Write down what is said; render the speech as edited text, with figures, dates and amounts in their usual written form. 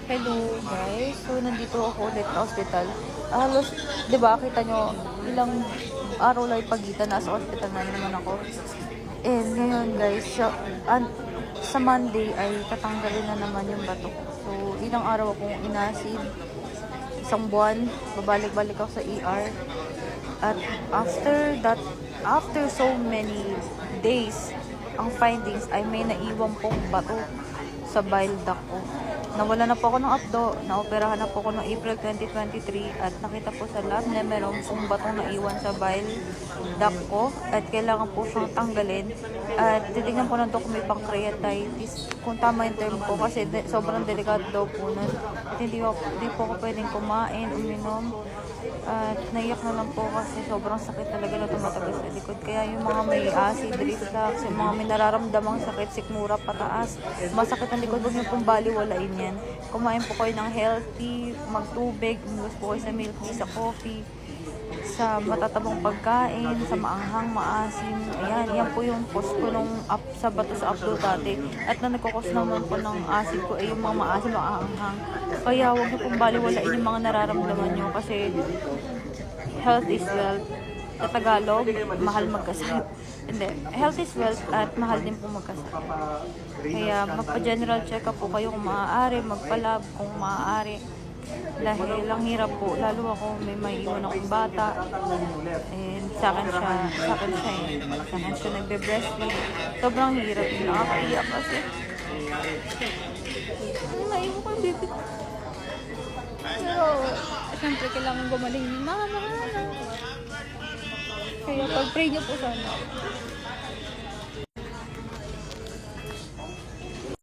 Hello guys, so nandito ako ulit sa hospital. Halos, di ba, kita nyo, ilang araw lang pagitan, nasa hospital na naman ako. And ngayon guys, sa Monday ay tatanggalin na naman yung bato ko. So, ilang araw akong inasid, isang buwan, babalik-balik ako sa ER. At after so many days, ang findings ay may naiwan pong bato sa bile duct ko. Nawala na po ako ng abdo, naoperahan na po ako noong April 2023 at nakita po sa lab na meron pong batong naiwan sa bile duct ko at kailangan po siyang tanggalin at titignan po ng may pancreatitis kung tama yung term ko kasi sobrang delikado daw po nun at hindi po ako pwedeng kumain, uminom at naiyak na lang po kasi sobrang sakit talaga na tumatagal sa likod. Kaya yung mga may acid reflux, yung mga may nararamdamang sakit, sikmura, pataas, masakit ang likod, huwag niyo pong baliwalain yan. Kumain po kayo ng healthy, magtubig, umiwas po kayo sa milk tea, sa coffee, sa matatabang pagkain, sa maanghang, maasim. Ayan, yan po yung cause ko nung sa bato sa upload dati. At na nagkakos naman po ng acid ko ay yung mga maasim, maanghang. Kaya huwag niyo pong baliwalain yung mga nararamdaman niyo kasi health is wealth. Sa Tagalog, mahal magkasakit. Hindi, health is wealth at mahal din po magkasakit. Kaya magpa-general check-up po kayo kung maaari, magpa-lab kung maaari. Dahil ang hirap po, lalo ako may iwan akong bata. And sa akin siya nagbe-breastfeed. Sobrang hirap, nakakaiyak kasi. Naiwan ko yung baby ko. Pero, siyempre kailangan gumaling ni mama. Kaya pag-pray niyo po sana.